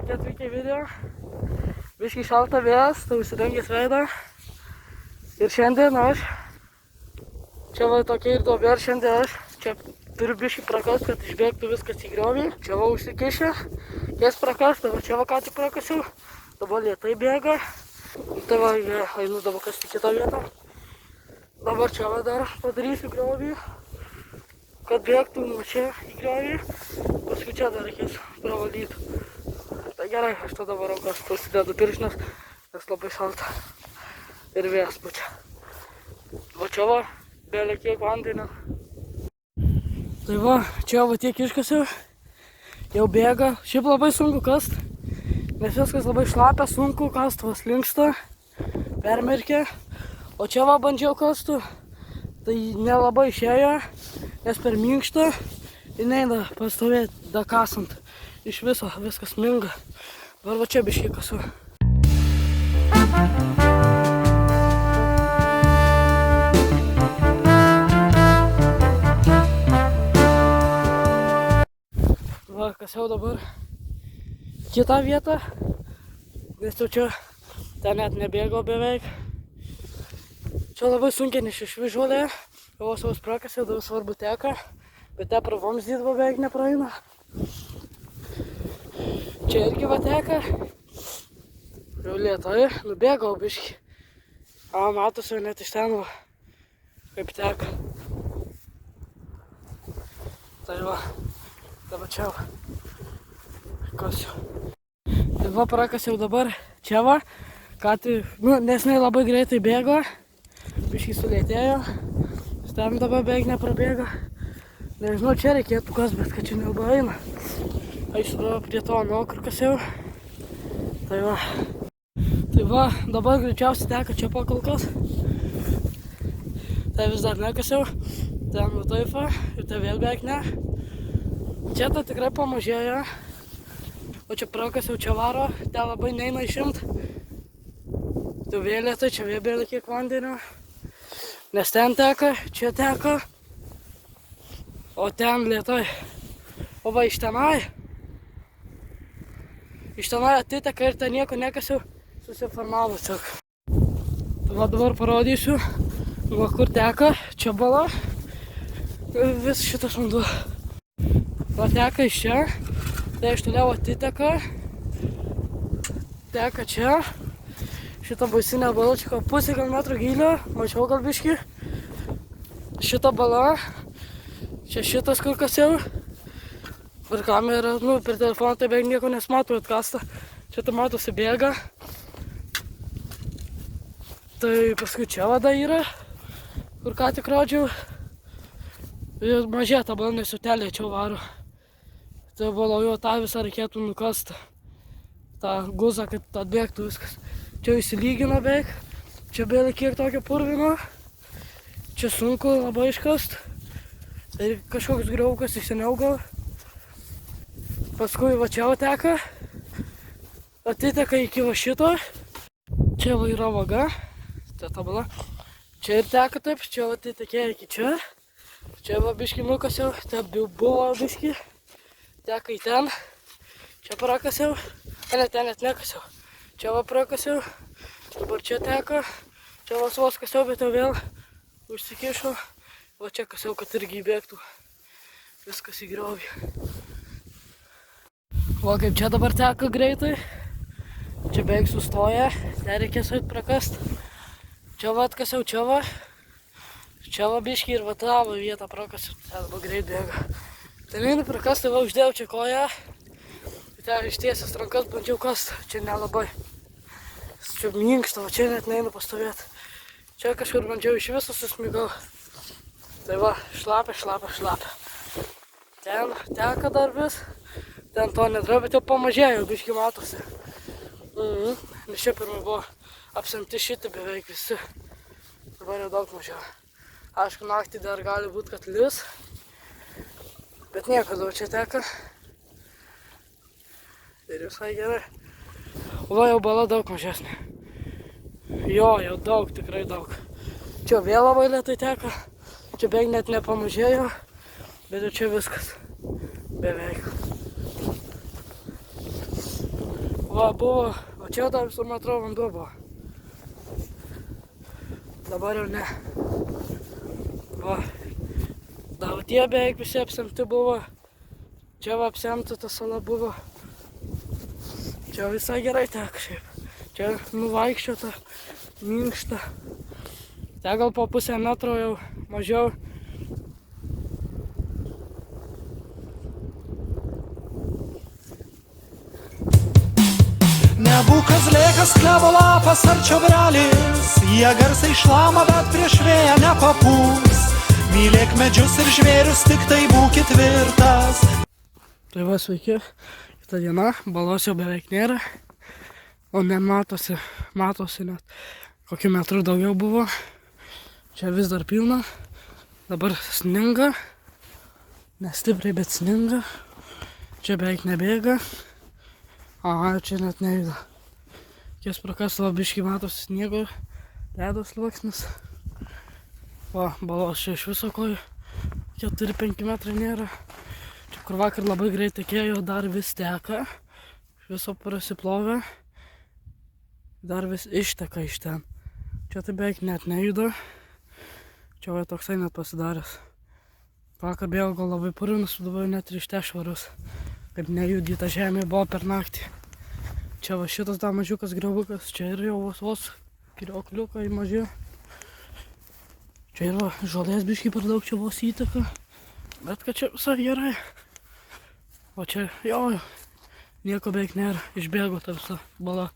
Sveiki atvykę į video. Biškai šalta vėjas, tai užsidengęs veidą. Ir šiandien aš, čia va tokia ir duobė, ir šiandien aš čia turiu biškai prakast, kad išbėgtų viskas į griovį. Čia va užsikišę, jas prakast, dabar čia va ką tik prakasiau, dabar lėtai bėga. Tai va, einu dabar kasti kitą vietą. Dabar čia va dar padarysiu griovį, kad bėgtų nuo čia į griovį. Paskui čia dar reikės pravalyti. Tai gerai, aš tada varau, kas pasidedu piršnes, nes labai šalta. Ir vėjas pučia. Va čia va, bėlė kiek vandenio. Tai va, čia va tiek iškasiau. Jau bėga. Šiaip labai sunku kast, nes viskas labai šlapia, sunku kast, vas linksta, permerkia. O čia va bandžiau kastų, tai nelabai išėjo, nes per minkštą ir neina pastovėti dakasant. Iš viso viskas minga. Dabar va čia biškai kasu. Va, kasiau dabar kitą vietą, nes jau čia ten net nebėgo beveik. Čia labai sunkiai, nes iš žolė, jau savus prakasiau, daug svarbu teka, bet te pravamzdys beveik nepraeina. Čia irgi va teka, jau lėtai, nubėgau biškį. Matosi net iš ten va, kaip teka. Tai va, dabar čia va, kasiu. Tai va prakasiau dabar čia va, ką tai, nes jinai labai greitai bėgo, biškį sulėtėjo, ten dabar beveik neprabėga. Nežinau, čia reikėtų kas, bet kad čia nelabai eina. Eisiu dabar prie to nuo, kur kasiau. Tai va, dabar greičiausiai teka čia pakolkas. Tai vis dar nekasiau. Ten va taip va, ir tai vėl beveik ne. Čia tai tikrai pamažėjo. O čia prakasiau, čia varo, ten labai neina išimt. Tai vėl lėtai, čia vėl bėra kiek vandenio. Nes ten teka, čia teka. O ten lėtai. O va iš tenai. Iš tenai atiteka ir ten nieko nekasiau, susiformavo tiesiog. Va dabar parodysiu, va kur teka, čia bala. Vis šitas vanduo. Va teka iš čia, tai iš toliau atiteka. Teka čia. Šitą baisinę balą, čia pusę gal metro gylio, mačiau gal biškį. Šitą balą, čia šitas kur kasiau. Per kamerą, per telefoną tai beveik nieko nesimato atkasta. Čia tai matosi bėga. Tai paskui čia vada yra, kur ką tik rodžiau. Ir mažė ta bala, nes jau telė čia varo. Tai bala jo tą visą reikėtų nukasti. Ta guzą, kad atbėgtų viskas. Čia įsilygino beveik. Čia beveik kiek tokio purvino. Čia sunku labai iškast. Tai kažkoks griaukas iš seniau gal. Paskui va čia teka. Atiteka iki va šito. Čia va yra vaga. Tai ta bala. Čia ir teka taip. Čia va atitekė iki čia. Čia va biškį nukasiau. Tai buvo biškį. Teka į ten. Čia prakasiau. Ne, ten net nekasiau. Čia va prakasiau. Dabar čia teka. Čia va vos kasiau, bet jau vėl užsikišau. Va čia kasiau, kad irgi įbėgtų. Viskas į griovį. Va kaip čia dabar teka greitai. Čia beveik sustoja. Ten reikės eit prakast. Čia va atkasiau, čia va. Čia va biškį ir va tą vietą prakasiu. Ten va greit bėga. Ten einu prakast, tai va uždėjau čia koją. Ten ištiesęs rankas bandžiau kast. Čia nelabai. Čia minkšta, va čia net neinu pastovėti. Čia kažkur bandžiau iš viso susmigau. Tai va, šlapia. Ten teka dar vis. Ten to nedra, bet jau pamažėjo, biškį matosi. Nes čia pirmai buvo apsemti šitą beveik visi. Dabar jau daug mažiau. Aišku, naktį dar gali būti, kad lis. Bet nieko, daug čia teka. Ir visai gerai. O va jau bala daug mažesnė. Jo, jau daug, tikrai daug. Čia vėl labai lėtai teka. Čia beveik net nepamažėjo. Bet jau čia viskas. Beveik. Va buvo, o čia dar visur metro vanduo buvo. Dabar jau ne. Va. Dar tie beveik visi apsemti buvo. Čia va apsemta ta sala buvo. Čia visai gerai teka šiaip. Čia nuvaikščiota, minkšta. Te gal po pusę metro jau mažiau. Nebūk kazlėkas, klevo lapas ar čiobrelis, jie garsai šlama, bet prieš vėją nepapūs. Mylėk medžius ir žvėrius, tik tai būk tvirtas. Tai va, sveiki, kita diena, balos jau beveik nėra, o nematosi, matosi net kokiu metru daugiau buvo. Čia vis dar pilna, dabar sninga, nestipriai, bet sninga, čia beveik nebėga. Aha, čia net nejuda. Kies prakasalo biškį matosi sniego, ledo sluoksnis. Va, balos čia iš viso kojų 4-5 metrai nėra. Čia kur vakar labai greit tekėjo, dar vis teka. Iš viso prasiplovė. Dar vis išteka iš ten. Čia tai beveik net nejuda. Čia va toksai net pasidaręs. Vakar bėgo gal labai purvinas, dabar net ir ište švarus. Kaip nejudyta žemė buvo per naktį. Čia va šitas dar mažiukas griovukas, čia ir jau vos kriokliukai maži. Čia yra žolės biškį per daug, čia vos įteka. Bet kad čia visai gerai. O čia jo, nieko beveik nėra, išbėgo ta visa bala.